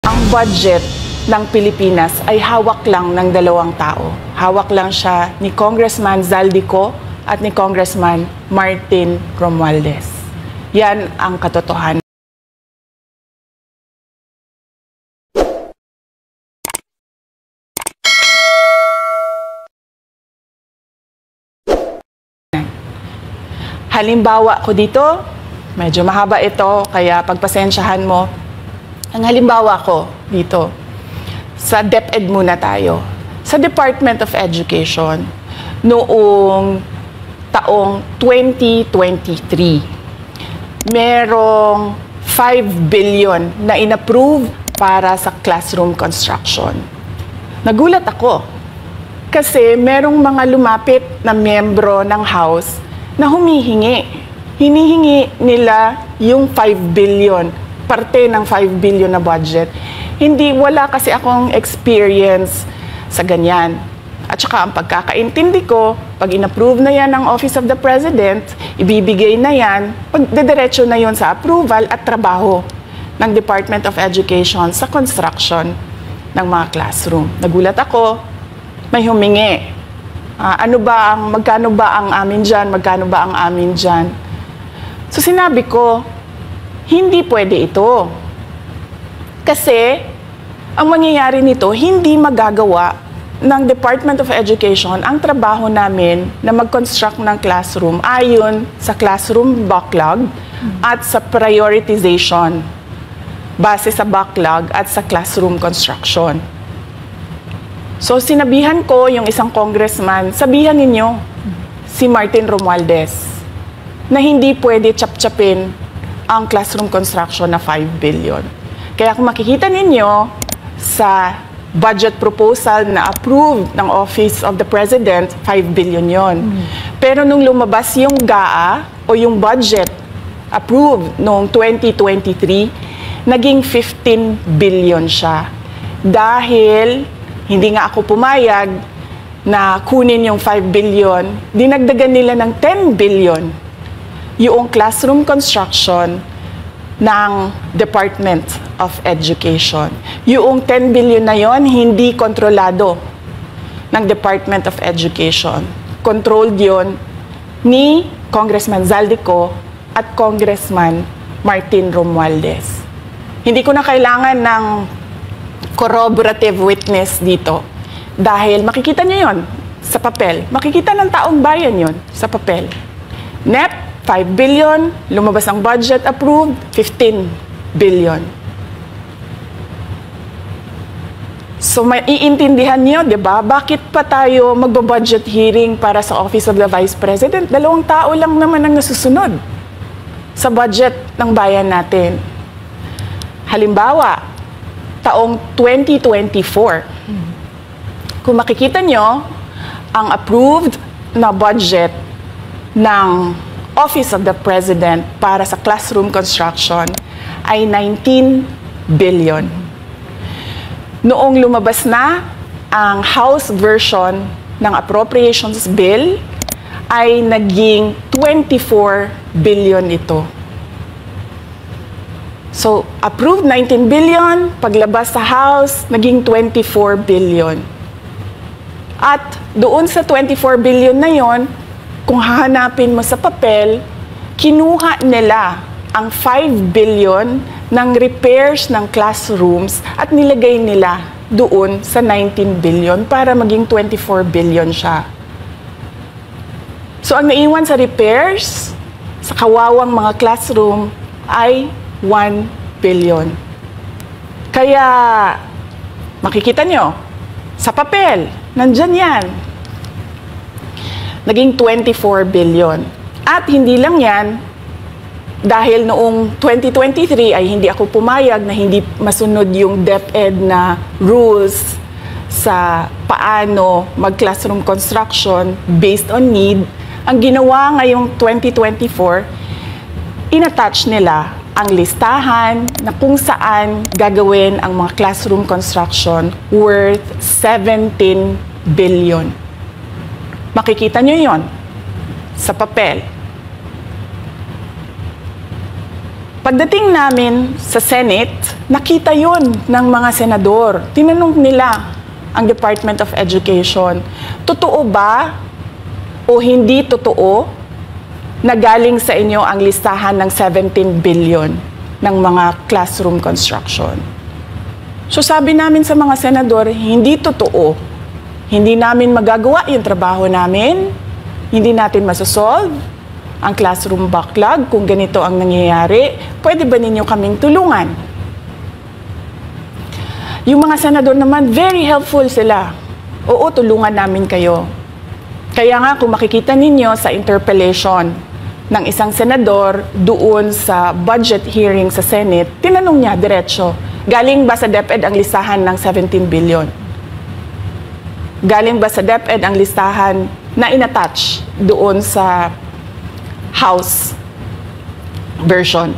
Ang budget ng Pilipinas ay hawak lang ng dalawang tao. Hawak lang siya ni Congressman Zaldico at ni Congressman Martin Romualdez. Yan ang katotohanan. Halimbawa ko dito, medyo mahaba ito, kaya pagpasensyahan mo. Ang halimbawa ko dito, sa DepEd muna tayo. Sa Department of Education, noong taong 2023, merong 5 billion na inapprove para sa classroom construction. Nagulat ako kasi merong mga lumapit na miyembro ng House na humihingi. Hinihingi nila yung 5 billion, parte ng 5 billion na budget. Wala kasi akong experience sa ganyan. At saka ang pagkakaintindi ko, pag inapprove na yan ng Office of the President, ibibigay na yan, pagdediretso na yon sa approval at trabaho ng Department of Education sa construction ng mga classroom. Nagulat ako, may humingi. Magkano ba ang amin dyan? Magkano ba ang amin dyan? So sinabi ko, hindi pwede ito. Kasi ang mangyayari nito, hindi magagawa ng Department of Education ang trabaho namin na mag-construct ng classroom ayon sa classroom backlog at sa prioritization base sa backlog at sa classroom construction. So sinabihan ko yung isang congressman, sabihan ninyo si Martin Romualdez na hindi pwede chap-chapin ang classroom construction na 5 billion. Kaya kung makikita ninyo sa budget proposal na approved ng Office of the President, 5 billion yon. Pero nung lumabas yung GAA o yung budget approved noong 2023, naging 15 billion siya. Dahil hindi nga ako pumayag na kunin yung 5 billion, dinagdagan nila ng 10 billion yung classroom construction ng Department of Education. Yung 10 billion na yon hindi kontrolado ng Department of Education. Controlled yon ni Congressman Zaldico at Congressman Martin Romualdez. Hindi ko na kailangan ng corroborative witness dito dahil makikita nyo yon sa papel. Makikita ng taong bayan yon sa papel. NEP, 5 billion, lumabas ang budget approved, 15 billion. So maiintindihan niyo, 'di ba? Bakit pa tayo magbo-budget hearing para sa Office of the Vice President? 2 tao lang naman ang nasusunod sa budget ng bayan natin. Halimbawa, taong 2024. Kung makikita niyo, ang approved na budget ng Office of the President para sa classroom construction ay 19 billion. Noong lumabas na ang House version ng Appropriations Bill ay naging 24 billion ito. So, approved 19 billion, paglabas sa House, naging 24 billion. At doon sa 24 billion na yon, kung hahanapin mo sa papel, kinuha nila ang 5 billion ng repairs ng classrooms at nilagay nila doon sa 19 billion para maging 24 billion siya. So ang naiwan sa repairs, sa kawawang mga classroom, ay 1 billion. Kaya makikita nyo, sa papel, nandyan yan. Naging 24 billion. At hindi lang yan, dahil noong 2023 ay hindi ako pumayag na hindi masunod yung DepEd na rules sa paano mag-classroom construction based on need. Ang ginawa ngayong 2024, inattach nila ang listahan na kung saan gagawin ang mga classroom construction worth 17 billion. Makikita nyo yon sa papel. Pagdating namin sa Senate, nakita yon ng mga senador. Tinanong nila ang Department of Education, totoo ba o hindi totoo na galing sa inyo ang listahan ng 17 billion ng mga classroom construction? So sabi namin sa mga senador, hindi totoo. Hindi namin magagawa yung trabaho namin, hindi natin masosolve ang classroom backlog kung ganito ang nangyayari. Pwede ba ninyo kaming tulungan? Yung mga senador naman, very helpful sila. Oo, tulungan namin kayo. Kaya nga kung makikita ninyo sa interpellation ng isang senador doon sa budget hearing sa Senate, tinanong niya diretso, galing ba sa DepEd ang listahan ng 17 billion? Galing ba sa DepEd ang listahan na inattach doon sa House version?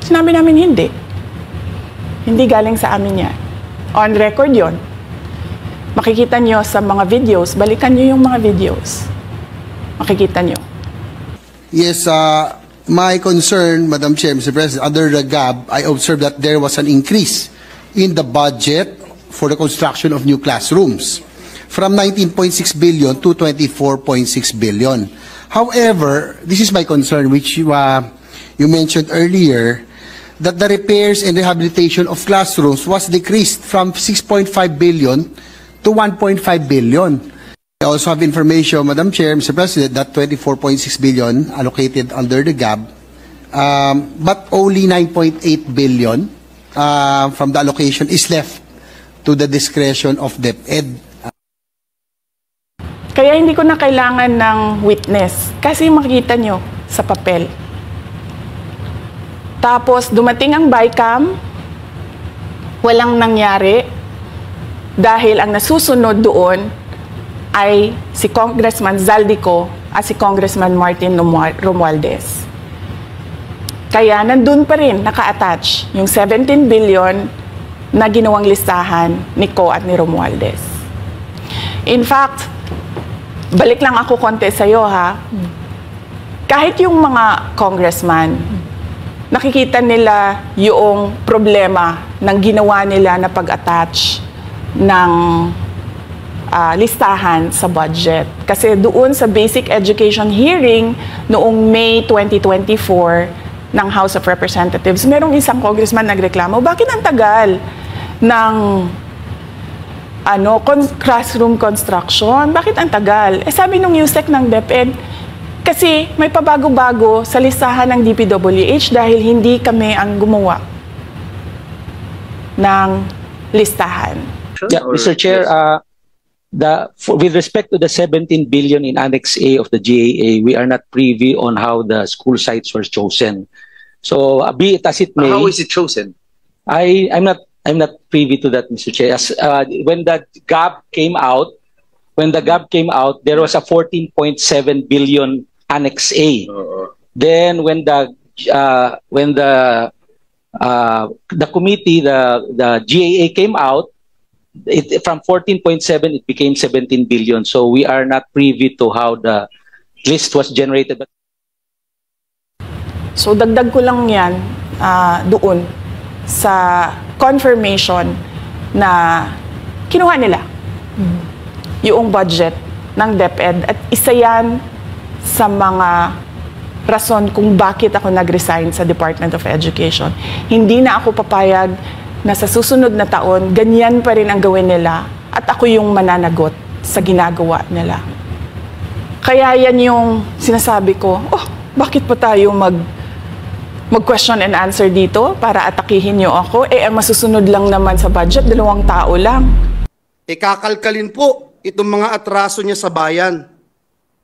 Sinabi namin hindi. Hindi galing sa amin yan. On record yon. Makikita nyo sa mga videos, balikan nyo yung mga videos. Makikita nyo. Yes, my concern, Madam Chair, Mr. President, under the GAB, I observed that there was an increase in the budget for the construction of new classrooms from 19.6 billion to 24.6 billion. However, this is my concern, which you mentioned earlier, that the repairs and rehabilitation of classrooms was decreased from 6.5 billion to 1.5 billion. I also have information, Madam Chair, Mr. President, that 24.6 billion allocated under the GAB, but only 9.8 billion from the allocation is left to the discretion of DepEd. Kaya hindi ko na kailangan ng witness kasi makikita nyo sa papel. Tapos dumating ang BICAM, walang nangyari dahil ang nasusunod doon ay si Congressman Zaldico at si Congressman Martin Romualdez. Kaya nandun pa rin naka-attach yung 17 billion na ginawang listahan ni Co at ni Romualdez. In fact, balik lang ako konti sa'yo ha. Kahit yung mga congressman, nakikita nila yung problema ng ginawa nila na pag-attach ng listahan sa budget. Kasi doon sa basic education hearing noong May 2024 ng House of Representatives, merong isang congressman nagreklamo, bakit ang tagal ng classroom construction? Bakit ang tagal? Sabi nung USEC ng DepEd, kasi may pabago-bago sa listahan ng DPWH dahil hindi kami ang gumawa ng listahan. Yeah, Mr. Chair, with respect to the 17 billion in Annex A of the GAA, we are not privy on how the school sites were chosen. So, be it as it may. How is it chosen? I'm not privy to that, Mr. Chair. When the GAB came out, there was a 14.7 billion Annex A. Then when the committee, the GAA came out, from 14.7 it became 17 billion. So we are not privy to how the list was generated. So dagdag ko lang yan doon sa confirmation na kinuha nila yung budget ng DepEd at isa yan sa mga rason kung bakit ako nag-resign sa Department of Education. Hindi na ako papayag na sa susunod na taon, ganyan pa rin ang gawin nila at ako yung mananagot sa ginagawa nila. Kaya yan yung sinasabi ko, bakit pa tayo mag-question and answer dito para atakihin nyo ako? Ang masusunod lang naman sa budget, 2 tao lang. Kakalkalin po itong mga atraso niya sa bayan.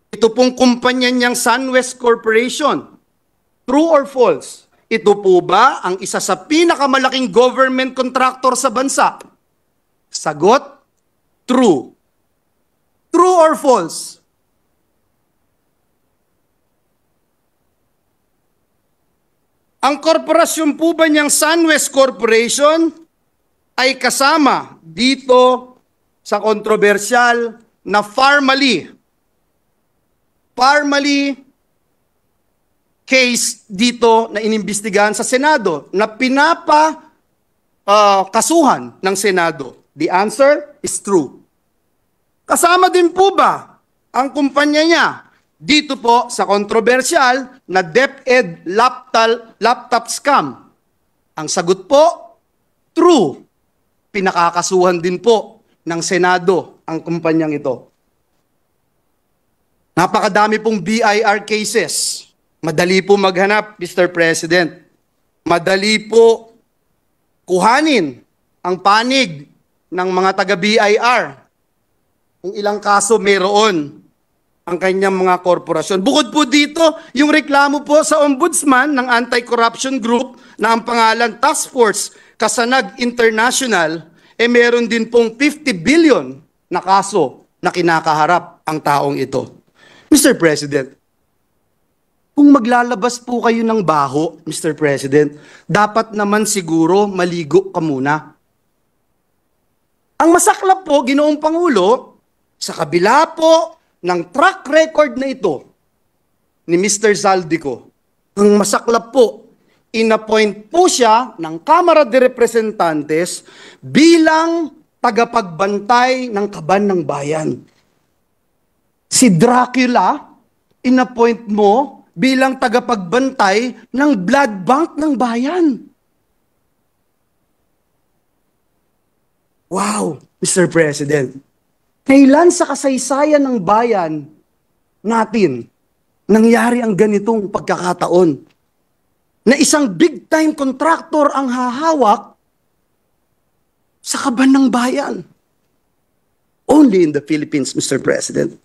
Ito pong kumpanya niyang SunWest Corporation. True or false? Ito po ba ang isa sa pinakamalaking government contractor sa bansa? Sagot, true. True or false? Ang korporasyon po ba niyang SunWest Corporation ay kasama dito sa kontrobersyal na Parmalee case dito na inimbestigahan sa Senado na kasuhan ng Senado? The answer is true. Kasama din po ba ang kumpanya niya dito po sa kontrobersyal na DepEd laptop scam? Ang sagot po, true. Pinakakasuhan din po ng Senado ang kumpanyang ito. Napakadami pong BIR cases. Madali po maghanap, Mr. President. Madali po kuhanin ang panig ng mga taga-BIR. Kung ilang kaso mayroon ang kanyang mga korporasyon. Bukod po dito, yung reklamo po sa ombudsman ng anti-corruption group na ang pangalan Task Force Kasanag International, meron din pong 50 billion na kaso na kinakaharap ang taong ito. Mr. President, kung maglalabas po kayo ng baho, Mr. President, dapat naman siguro maligo ka muna. Ang masaklap po, Ginoong Pangulo, sa kabila po ng track record na ito ni Mr. Zaldico, ang masaklap po, inappoint po siya ng Kamara de Representantes bilang tagapagbantay ng kaban ng bayan. Si Dracula, inappoint mo bilang tagapagbantay ng blood bank ng bayan. Wow, Mr. President. Kailan sa kasaysayan ng bayan natin nangyari ang ganitong pagkakataon na isang big-time contractor ang hahawak sa kaban ng bayan? Only in the Philippines, Mr. President.